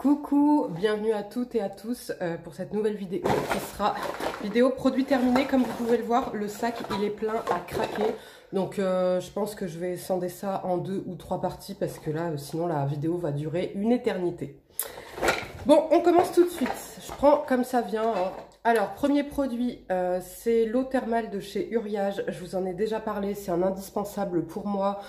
Coucou, bienvenue à toutes et à tous pour cette nouvelle vidéo qui sera vidéo produit terminé. Comme vous pouvez le voir, le sac il est plein à craquer. Donc je pense que je vais scinder ça en 2 ou 3 parties parce que là sinon la vidéo va durer une éternité. Bon, on commence tout de suite. Je prends comme ça vient. Hein. Alors, premier produit, c'est l'eau thermale de chez Uriage. Je vous en ai déjà parlé, c'est un indispensable pour moi,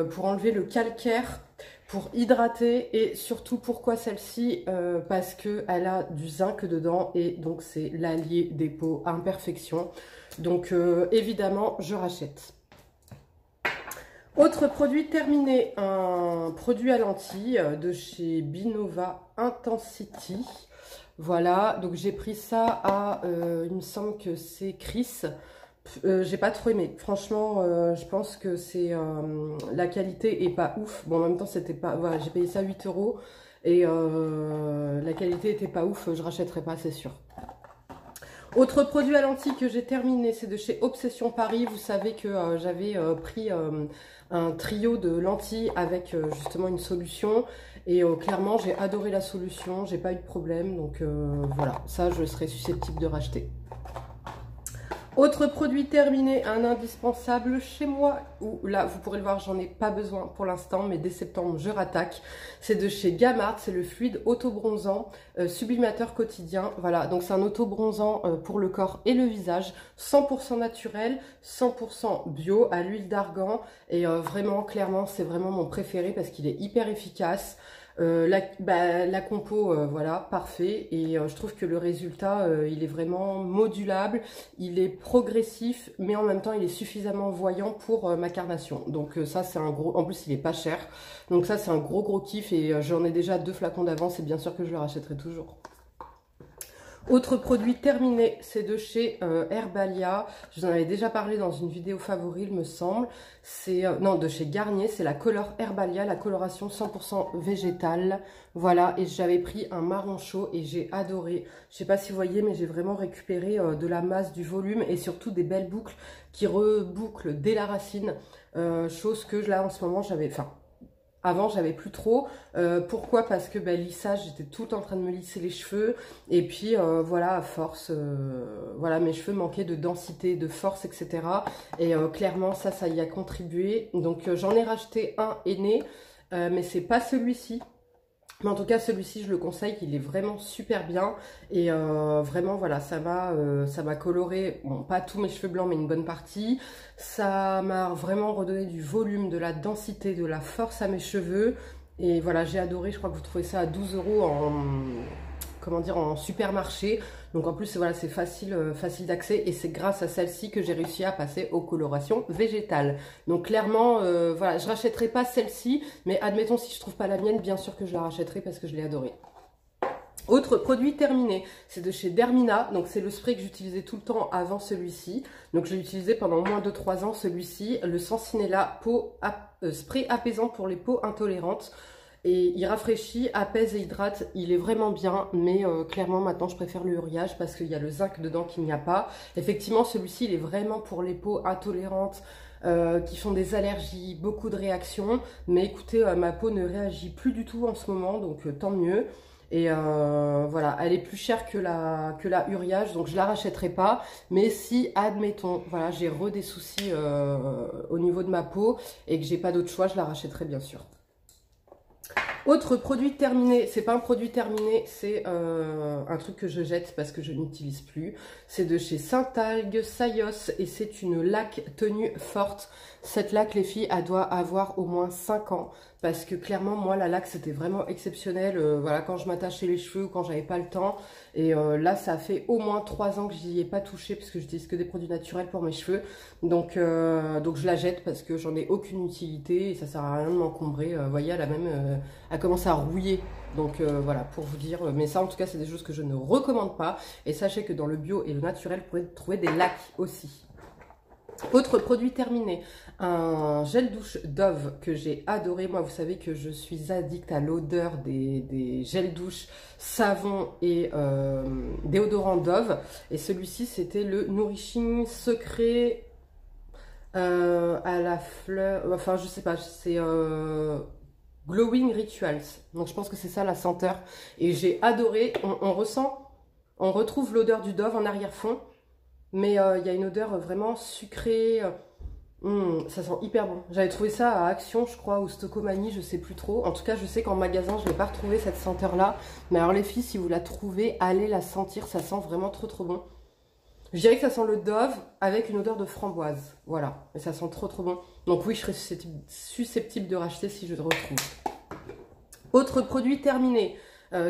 pour enlever le calcaire, pour hydrater et surtout pourquoi celle-ci, parce qu'elle a du zinc dedans et donc c'est l'allié des peaux à imperfection. Donc évidemment, je rachète. Autre produit terminé, un produit à lentilles de chez Binova Intensity. Voilà, donc j'ai pris ça à, il me semble que c'est Chris. J'ai pas trop aimé. Franchement, je pense que c'est la qualité est pas ouf. Bon, en même temps, c'était pas. Voilà, j'ai payé ça 8 € et la qualité était pas ouf. Je rachèterai pas, c'est sûr. Autre produit à lentilles que j'ai terminé, c'est de chez Obsession Paris. Vous savez que j'avais pris un trio de lentilles avec justement une solution. Et clairement, j'ai adoré la solution, j'ai pas eu de problème. Donc voilà, ça, je serais susceptible de racheter. Autre produit terminé, un indispensable chez moi, où là vous pourrez le voir, j'en ai pas besoin pour l'instant, mais dès septembre je rattaque. C'est de chez Gamart, c'est le fluide auto-bronzant, sublimateur quotidien. Voilà, donc c'est un auto-bronzant pour le corps et le visage, 100% naturel, 100% bio, à l'huile d'argan. Et vraiment, clairement, c'est vraiment mon préféré parce qu'il est hyper efficace. La compo, voilà, parfait. Et je trouve que le résultat, il est vraiment modulable, il est progressif, mais en même temps, il est suffisamment voyant pour ma carnation. Donc ça, c'est un gros... En plus, il est pas cher. Donc ça, c'est un gros kiff et j'en ai déjà 2 flacons d'avance et bien sûr que je le rachèterai toujours. Autre produit terminé, c'est de chez Herbalia. Je vous en avais déjà parlé dans une vidéo favori, il me semble. C'est non, de chez Garnier, c'est la Color Herbalia, la coloration 100% végétale. Voilà, et j'avais pris un marron chaud et j'ai adoré. Je sais pas si vous voyez, mais j'ai vraiment récupéré de la masse, du volume et surtout des belles boucles qui rebouclent dès la racine. Chose que là en ce moment j'avais... Enfin, avant, j'avais plus trop. Pourquoi? Parce que lissage, j'étais tout en train de me lisser les cheveux. Et puis, voilà, à force, voilà, mes cheveux manquaient de densité, de force, etc. Et clairement, ça y a contribué. Donc, j'en ai racheté un aîné, mais c'est pas celui-ci. Mais en tout cas, celui-ci, je le conseille, il est vraiment super bien. Et vraiment, voilà, ça m'a coloré, bon, pas tous mes cheveux blancs, mais une bonne partie. Ça m'a vraiment redonné du volume, de la densité, de la force à mes cheveux. Et voilà, j'ai adoré. Je crois que vous trouvez ça à 12 € en... comment dire, en supermarché. Donc en plus, voilà, c'est facile d'accès et c'est grâce à celle-ci que j'ai réussi à passer aux colorations végétales. Donc clairement, voilà, je rachèterai pas celle-ci, mais admettons si je trouve pas la mienne, bien sûr que je la rachèterai parce que je l'ai adorée. Autre produit terminé, c'est de chez Dermina, donc c'est le spray que j'utilisais tout le temps avant celui-ci. Donc je l'ai utilisé pendant au moins 2-3 ans celui-ci, le Sensinella spray apaisant pour les peaux intolérantes. Et il rafraîchit, apaise et hydrate, il est vraiment bien, mais clairement maintenant je préfère le Uriage parce qu'il y a le zinc dedans qu'il n'y a pas. Effectivement celui-ci il est vraiment pour les peaux intolérantes, qui font des allergies, beaucoup de réactions. Mais écoutez, ma peau ne réagit plus du tout en ce moment, donc tant mieux. Et voilà, elle est plus chère que la Uriage, donc je la rachèterai pas. Mais si, admettons, voilà, j'ai des soucis au niveau de ma peau et que j'ai pas d'autre choix, je la rachèterai bien sûr. Autre produit terminé, c'est pas un produit terminé, c'est un truc que je jette parce que je n'utilise plus. C'est de chez Saint-Algue Sayos et c'est une laque tenue forte. Cette laque, les filles, elle doit avoir au moins 5 ans parce que clairement, moi, la laque, c'était vraiment exceptionnel. Voilà, quand je m'attachais les cheveux ou quand j'avais pas le temps. Et là, ça fait au moins 3 ans que j'y ai pas touché parce que j'utilise que des produits naturels pour mes cheveux. Donc je la jette parce que j'en ai aucune utilité et ça sert à rien de m'encombrer. Vous voyez, elle a même... elle commence à rouiller, donc voilà, pour vous dire, mais ça en tout cas c'est des choses que je ne recommande pas, et sachez que dans le bio et le naturel vous pourrez trouver des lacs aussi. Autre produit terminé, un gel douche Dove que j'ai adoré. Moi vous savez que je suis addict à l'odeur des gels douche, savon et déodorant Dove, et celui-ci c'était le Nourishing Secret à la fleur, enfin je sais pas, c'est... Glowing Rituals. Donc je pense que c'est ça la senteur. Et j'ai adoré. On retrouve l'odeur du Dove en arrière-fond. Mais il y a une odeur vraiment sucrée. Ça sent hyper bon. J'avais trouvé ça à Action, je crois, ou Stocomanie, je sais plus trop. En tout cas, je sais qu'en magasin, je n'ai pas retrouvé cette senteur-là. Mais alors les filles, si vous la trouvez, allez la sentir. Ça sent vraiment trop trop bon. Je dirais que ça sent le Dove avec une odeur de framboise. Voilà. Mais ça sent trop trop bon. Donc oui, je serais susceptible de racheter si je le retrouve. Autre produit terminé.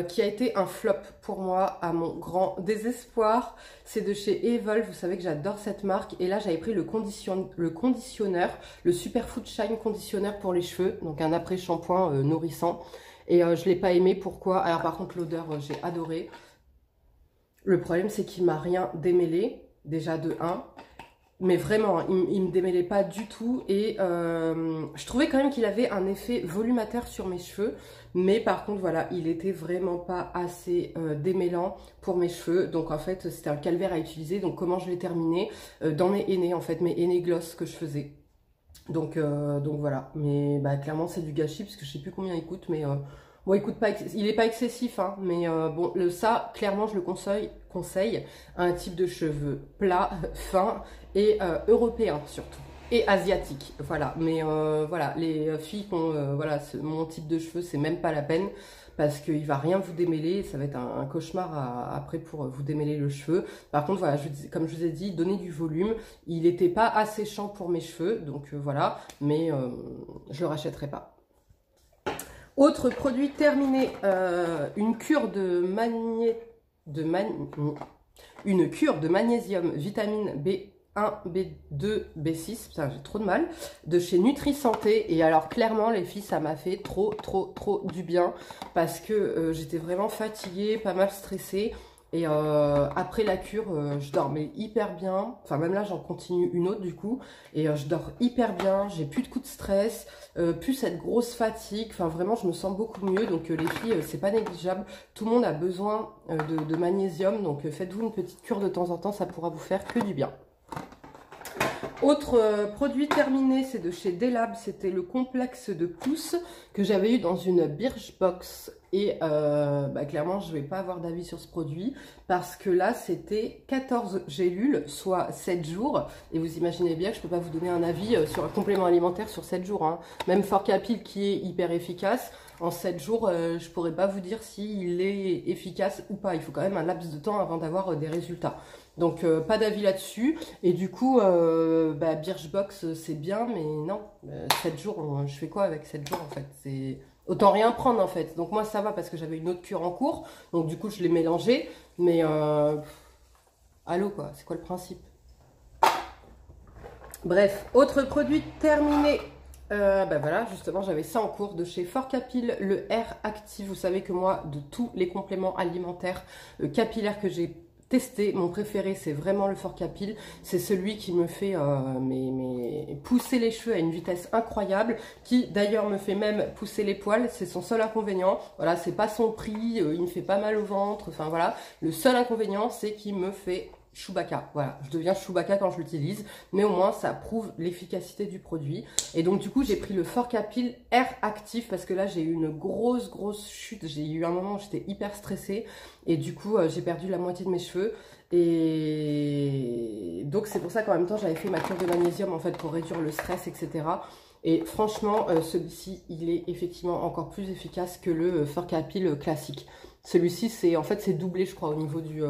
Qui a été un flop pour moi à mon grand désespoir. C'est de chez Evolve, vous savez que j'adore cette marque. Et là j'avais pris le conditionneur, le Superfood Shine Conditionneur pour les cheveux. Donc un après-shampoing nourrissant. Et je ne l'ai pas aimé, pourquoi? Alors par contre l'odeur j'ai adoré. Le problème c'est qu'il m'a rien démêlé, déjà de 1. Mais vraiment, il me démêlait pas du tout. Et je trouvais quand même qu'il avait un effet volumateur sur mes cheveux. Mais par contre, voilà, il était vraiment pas assez démêlant pour mes cheveux. Donc en fait, c'était un calvaire à utiliser. Donc comment je l'ai terminé? Dans mes hennées, en fait, mes hennées gloss que je faisais. Donc voilà. Mais bah, clairement, c'est du gâchis parce que je sais plus combien il coûte. Mais bon, il est pas excessif, hein, mais bon, ça, clairement, je le conseille à un type de cheveux plat, fin et européen surtout. Et asiatique, voilà. Mais voilà, les filles qui ont voilà, mon type de cheveux, c'est même pas la peine parce qu'il va rien vous démêler. Ça va être un cauchemar après pour vous démêler le cheveu. Par contre, voilà, comme je vous ai dit, donner du volume. Il n'était pas asséchant pour mes cheveux, donc voilà. Mais je le rachèterai pas. Autre produit terminé, une cure de magnésium, vitamine B1, B2, B6, putain j'ai trop de mal, de chez Nutri-Santé. Et alors clairement les filles, ça m'a fait trop du bien parce que j'étais vraiment fatiguée, pas mal stressée. Et après la cure, je dormais hyper bien. Enfin, même là, j'en continue une autre du coup. Et je dors hyper bien. J'ai plus de coups de stress, plus cette grosse fatigue. Enfin, vraiment, je me sens beaucoup mieux. Donc, les filles, c'est pas négligeable. Tout le monde a besoin de magnésium. Donc, faites-vous une petite cure de temps en temps. Ça pourra vous faire que du bien. Autre produit terminé, c'est de chez Delab. C'était le complexe de pouce que j'avais eu dans une Birchbox. Et bah, clairement, je ne vais pas avoir d'avis sur ce produit parce que là, c'était 14 gélules, soit 7 jours. Et vous imaginez bien que je ne peux pas vous donner un avis sur un complément alimentaire sur 7 jours. Hein. Même Forcapil qui est hyper efficace, en 7 jours, je ne pourrais pas vous dire s'il est efficace ou pas. Il faut quand même un laps de temps avant d'avoir des résultats. Donc, pas d'avis là-dessus. Et du coup, bah, Birchbox, c'est bien, mais non. 7 jours, je fais quoi avec 7 jours en fait? C'est... Autant rien prendre en fait. Donc moi ça va parce que j'avais une autre cure en cours. Donc du coup je l'ai mélangé. Mais allô quoi, c'est quoi le principe? Bref, autre produit terminé. Bah voilà, justement j'avais ça en cours de chez Forcapil, le Air Active. Vous savez que moi, de tous les compléments alimentaires capillaires que j'ai testé, mon préféré c'est vraiment le Forcapil. C'est celui qui me fait pousser les cheveux à une vitesse incroyable, qui d'ailleurs me fait même pousser les poils. C'est son seul inconvénient. Voilà, c'est pas son prix, il me fait pas mal au ventre. Enfin voilà, le seul inconvénient c'est qu'il me fait Chewbacca. Voilà, je deviens Chewbacca quand je l'utilise, mais au moins ça prouve l'efficacité du produit. Et donc du coup j'ai pris le Forcapil Air Active parce que là j'ai eu une grosse chute. J'ai eu un moment où j'étais hyper stressée et du coup j'ai perdu la moitié de mes cheveux. Et donc c'est pour ça qu'en même temps j'avais fait ma cure de magnésium en fait pour réduire le stress, etc. Et franchement celui-ci il est effectivement encore plus efficace que le Forcapil classique. Celui-ci c'est en fait c'est doublé je crois au niveau du...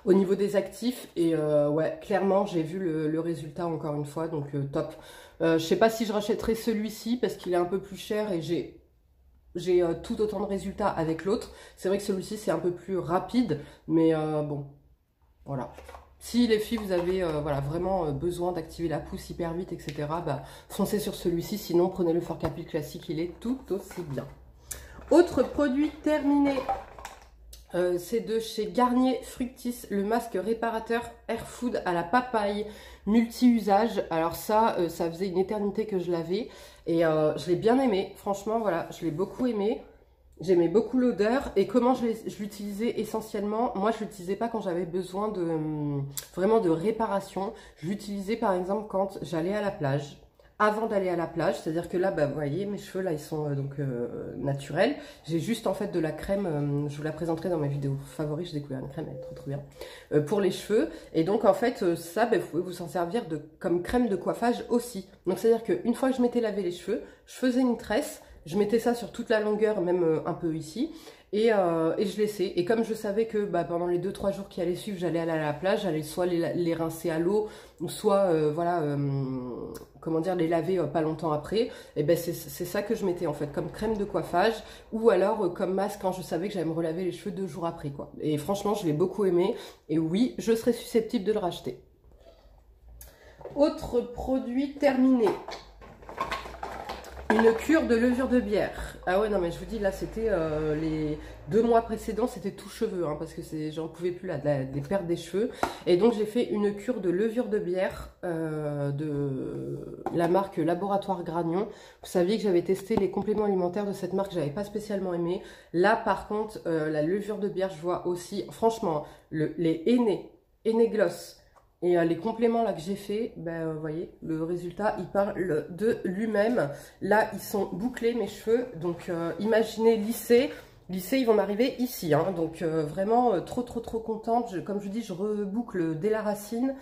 au niveau des actifs, et ouais, clairement, j'ai vu le résultat encore une fois, donc top. Je sais pas si je rachèterai celui-ci parce qu'il est un peu plus cher et j'ai tout autant de résultats avec l'autre. C'est vrai que celui-ci, c'est un peu plus rapide, mais bon, voilà. Si les filles, vous avez voilà, vraiment besoin d'activer la pousse hyper vite, etc., bah, foncez sur celui-ci. Sinon, prenez le Forcapil classique, il est tout aussi bien. Autre produit terminé. C'est de chez Garnier Fructis, le masque réparateur Air Food à la papaye multi-usage. Alors ça, ça faisait une éternité que je l'avais et je l'ai bien aimé. Franchement, voilà, je l'ai beaucoup aimé. J'aimais beaucoup l'odeur et comment je l'utilisais essentiellement. Moi, je l'utilisais pas quand j'avais besoin de vraiment de réparation. Je l'utilisais par exemple quand j'allais à la plage avant d'aller à la plage. C'est-à-dire que là, bah, vous voyez, mes cheveux, là, ils sont naturels. J'ai juste, en fait, de la crème, je vous la présenterai dans mes vidéos favoris. J'ai découvert une crème, elle est trop bien, pour les cheveux. Et donc, en fait, ça, bah, vous pouvez vous en servir comme crème de coiffage aussi. Donc, c'est-à-dire qu'une fois que je m'étais lavé les cheveux, je faisais une tresse, je mettais ça sur toute la longueur, même un peu ici. Et je laissais. Et comme je savais que bah, pendant les 2-3 jours qui allaient suivre, j'allais aller à la plage, j'allais soit les rincer à l'eau, ou soit, voilà, comment dire, les laver pas longtemps après. Et ben c'est ça que je mettais en fait, comme crème de coiffage, ou alors comme masque quand je savais que j'allais me relaver les cheveux 2 jours après, quoi. Et franchement, je l'ai beaucoup aimé. Et oui, je serais susceptible de le racheter. Autre produit terminé. Une cure de levure de bière. Ah ouais, non mais je vous dis, là c'était les 2 mois précédents, c'était tout cheveux, hein, parce que j'en pouvais plus là, des pertes des cheveux. Et donc j'ai fait une cure de levure de bière de la marque Laboratoire Gragnon. Vous saviez que j'avais testé les compléments alimentaires de cette marque, j'avais pas spécialement aimé. Là par contre, la levure de bière, je vois aussi, franchement, les Henné Gloss. Et les compléments là que j'ai fait, ben, vous voyez, le résultat, il parle de lui-même. Là, ils sont bouclés, mes cheveux. Donc, imaginez lissés. Lissés, ils vont m'arriver ici. Hein. Donc, vraiment, trop contente. Comme je vous dis, je reboucle dès la racine.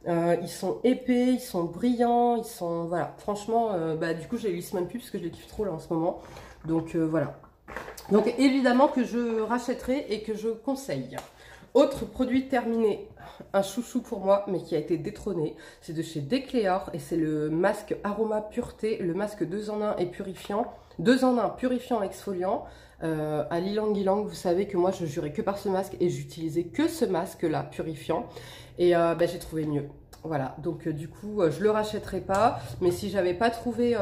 Ils sont épais, ils sont brillants, ils sont... Voilà, franchement, bah, du coup, je les lisse même plus parce que je les kiffe trop là en ce moment. Donc, voilà. Donc, évidemment que je rachèterai et que je conseille. Autre produit terminé, un chouchou pour moi, mais qui a été détrôné. C'est de chez Decléor et c'est le masque Aroma Pureté, le masque 2 en 1 et purifiant. 2 en 1, purifiant exfoliant. À l'ylang ylang, vous savez que moi je jurais que par ce masque et j'utilisais que ce masque-là, purifiant. Et bah, j'ai trouvé mieux. Voilà, donc du coup, je le rachèterai pas, mais si j'avais pas trouvé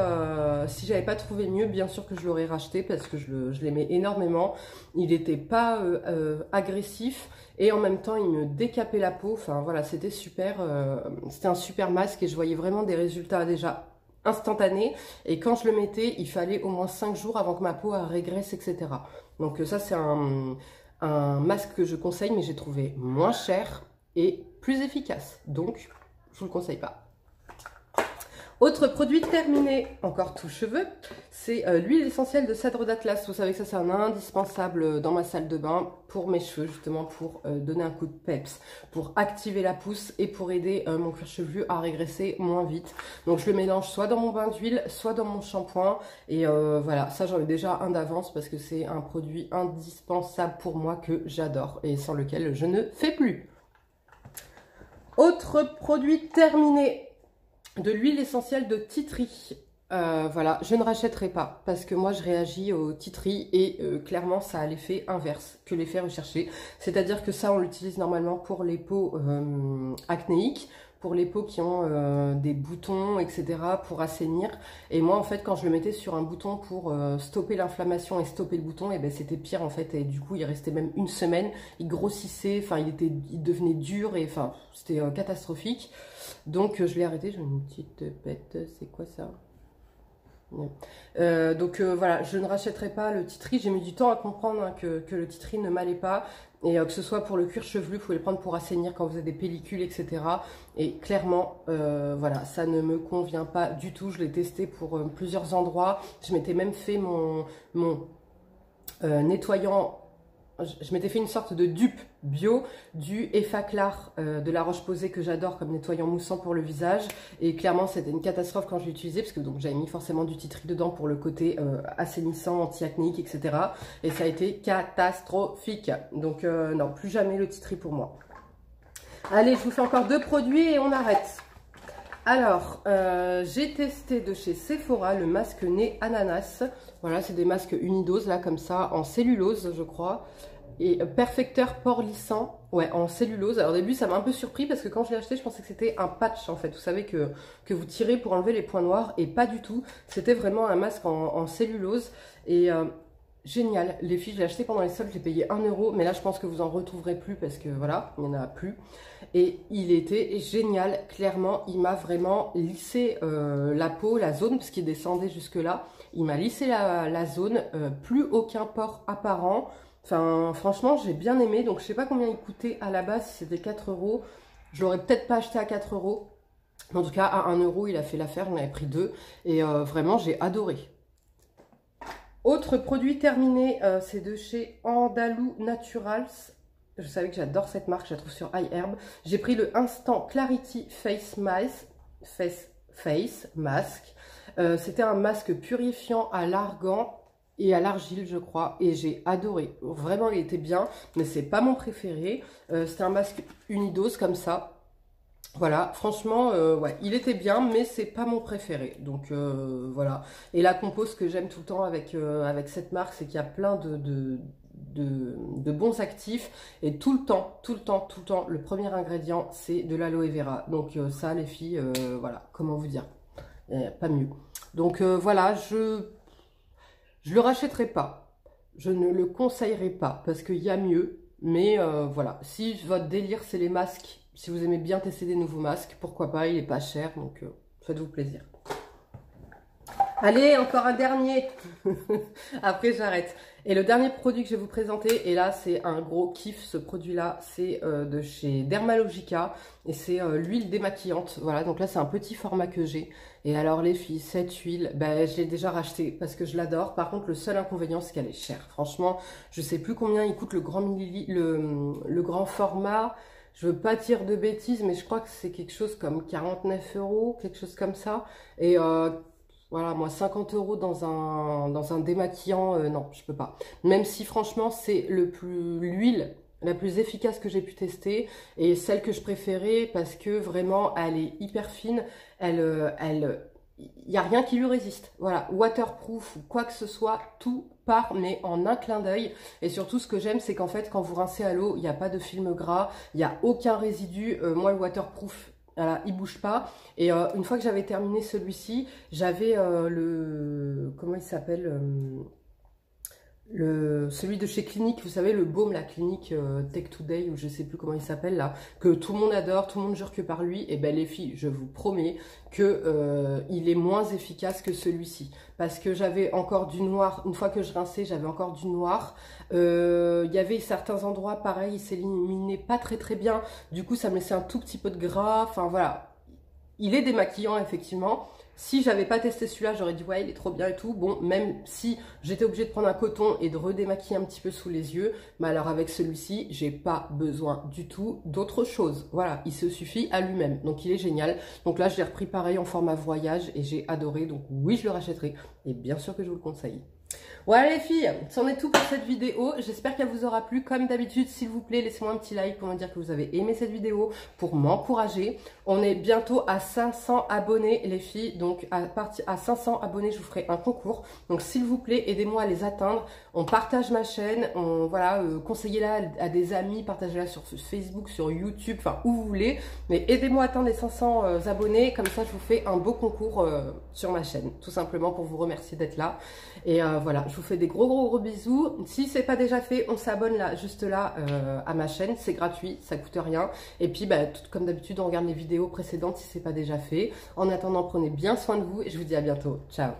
mieux, bien sûr que je l'aurais racheté parce que je l'aimais énormément. Il n'était pas agressif et en même temps, il me décapait la peau. Enfin voilà, c'était super, c'était un super masque et je voyais vraiment des résultats déjà instantanés. Et quand je le mettais, il fallait au moins 5 jours avant que ma peau régresse, etc. Donc ça, c'est un masque que je conseille, mais j'ai trouvé moins cher et plus efficace. Donc, je vous le conseille pas. Autre produit terminé, encore tout cheveux, c'est l'huile essentielle de cèdre d'Atlas. Vous savez que ça c'est un indispensable dans ma salle de bain pour mes cheveux, justement pour donner un coup de peps, pour activer la pousse et pour aider mon cuir chevelu à régresser moins vite. Donc je le mélange soit dans mon bain d'huile, soit dans mon shampoing. Et voilà, ça j'en ai déjà un d'avance parce que c'est un produit indispensable pour moi que j'adore et sans lequel je ne fais plus. Autre produit terminé, de l'huile essentielle de tea tree. Voilà, je ne rachèterai pas parce que moi je réagis au tea tree et clairement ça a l'effet inverse que l'effet recherché. C'est-à-dire que ça on l'utilise normalement pour les peaux acnéiques, pour les peaux qui ont des boutons, etc., pour assainir. Et moi, en fait, quand je le mettais sur un bouton pour stopper l'inflammation et stopper le bouton, et ben c'était pire, en fait. Et du coup, il restait même une semaine. Il grossissait, enfin, il devenait dur, et enfin, c'était catastrophique. Donc, je l'ai arrêté. J'ai une petite bête. C'est quoi ça? Voilà, je ne rachèterai pas le tea tree. J'ai mis du temps à comprendre hein, que le tea tree ne m'allait pas. Et que ce soit pour le cuir chevelu, vous pouvez le prendre pour assainir quand vous avez des pellicules, etc. Et clairement, voilà, ça ne me convient pas du tout. Je l'ai testé pour plusieurs endroits. Je m'étais même fait mon nettoyant. Je m'étais fait une sorte de dupe bio du Effaclar de La Roche-Posay que j'adore comme nettoyant moussant pour le visage. Et clairement, c'était une catastrophe quand je l'ai utilisé parce que donc j'avais mis forcément du tea tree dedans pour le côté assainissant, anti-acnéique, etc. Et ça a été catastrophique. Donc non, plus jamais le tea tree pour moi. Allez, je vous fais encore 2 produits et on arrête. Alors, j'ai testé de chez Sephora le masque nez ananas. Voilà, c'est des masques unidoses, là, comme ça, en cellulose, je crois. Et perfecteur port lissant, ouais, en cellulose. Alors au début, ça m'a un peu surpris parce que quand je l'ai acheté, je pensais que c'était un patch, en fait. Vous savez que vous tirez pour enlever les points noirs, et pas du tout. C'était vraiment un masque en cellulose. Et génial. Les filles, je l'ai acheté pendant les soldes, j'ai payé 1 €. Mais là, je pense que vous en retrouverez plus parce que, voilà, il n'y en a plus. Et il était génial, clairement, il m'a vraiment lissé la peau, la zone, parce qu'il descendait jusque là. Il m'a lissé la zone, plus aucun pore apparent. Enfin, franchement, j'ai bien aimé. Donc, je sais pas combien il coûtait à la base, si c'était 4 €. Je l'aurais peut-être pas acheté à 4 €. En tout cas, à 1 euro, il a fait l'affaire, j'en avais pris 2. Et vraiment, j'ai adoré. Autre produit terminé, c'est de chez Andalou Naturals. Je savais que j'adore cette marque, je la trouve sur iHerb. J'ai pris le Instant Clarity Face Mask. C'était un masque purifiant à l'argan et à l'argile, je crois. Et j'ai adoré. Vraiment, il était bien, mais c'est pas mon préféré. C'était un masque unidose comme ça. Voilà, franchement, ouais, il était bien, mais c'est pas mon préféré. Donc voilà. Et la compo, ce que j'aime tout le temps avec cette marque, c'est qu'il y a plein de bons actifs. Et tout le temps, le premier ingrédient, c'est de l'aloe vera. Donc ça, les filles, voilà, comment vous dire, pas mieux. Donc voilà, je le rachèterai pas. Je ne le conseillerais pas parce qu'il y a mieux. Mais voilà, si votre délire, c'est les masques, si vous aimez bien tester des nouveaux masques, pourquoi pas, il est pas cher, donc faites-vous plaisir. Allez, encore un dernier. Après, j'arrête. Et le dernier produit que je vais vous présenter, et là, c'est un gros kiff, ce produit-là, c'est de chez Dermalogica, et c'est l'huile démaquillante. Voilà, donc là, c'est un petit format que j'ai. Et alors, les filles, cette huile, ben, je l'ai déjà rachetée parce que je l'adore. Par contre, le seul inconvénient, c'est qu'elle est chère. Franchement, je sais plus combien il coûte le grand format. Je veux pas dire de bêtises, mais je crois que c'est quelque chose comme 49 €, quelque chose comme ça. Et voilà, moi 50 € dans un démaquillant, non, je peux pas. Même si franchement, c'est l'huile la plus efficace que j'ai pu tester et celle que je préférais parce que vraiment, elle est hyper fine. Il n'y a rien qui lui résiste. Voilà, waterproof ou quoi que ce soit, tout part, mais en un clin d'œil. Et surtout, ce que j'aime, c'est qu'en fait, quand vous rincez à l'eau, il n'y a pas de film gras, il n'y a aucun résidu. Moi, le waterproof, voilà, il bouge pas. Et une fois que j'avais terminé celui-ci, j'avais comment il s'appelle celui de chez Clinique, vous savez, le baume, la Clinique Tech Today, ou je sais plus comment il s'appelle là, que tout le monde adore, tout le monde jure que par lui. Et ben les filles, je vous promets que il est moins efficace que celui-ci, parce que j'avais encore du noir. Une fois que je rinçais, j'avais encore du noir. Il y avait certains endroits, pareil, il s'éliminait pas très bien. Du coup, ça me laissait un tout petit peu de gras. Enfin voilà, il est démaquillant effectivement. Si j'avais pas testé celui-là, j'aurais dit ouais, il est trop bien et tout. Bon, même si j'étais obligée de prendre un coton et de redémaquiller un petit peu sous les yeux, mais alors avec celui-ci, j'ai pas besoin du tout d'autre chose. Voilà, il se suffit à lui-même. Donc il est génial. Donc là, je l'ai repris pareil en format voyage et j'ai adoré. Donc oui, je le rachèterai et bien sûr que je vous le conseille. Voilà les filles, c'en est tout pour cette vidéo. J'espère qu'elle vous aura plu. Comme d'habitude, s'il vous plaît, laissez-moi un petit like pour me dire que vous avez aimé cette vidéo, pour m'encourager. On est bientôt à 500 abonnés les filles. Donc à 500 abonnés, je vous ferai un concours. Donc s'il vous plaît, aidez-moi à les atteindre. On partage ma chaîne, voilà, conseillez-la à des amis, partagez-la sur Facebook, sur YouTube, enfin où vous voulez. Mais aidez-moi à atteindre les 500 abonnés. Comme ça, je vous fais un beau concours sur ma chaîne. Tout simplement pour vous remercier d'être là. Et voilà, je vous fais des gros bisous. Si c'est pas déjà fait, on s'abonne là, juste là à ma chaîne. C'est gratuit, ça coûte rien. Et puis, bah, comme d'habitude, on regarde les vidéos précédentes si c'est pas déjà fait. En attendant, prenez bien soin de vous et je vous dis à bientôt. Ciao.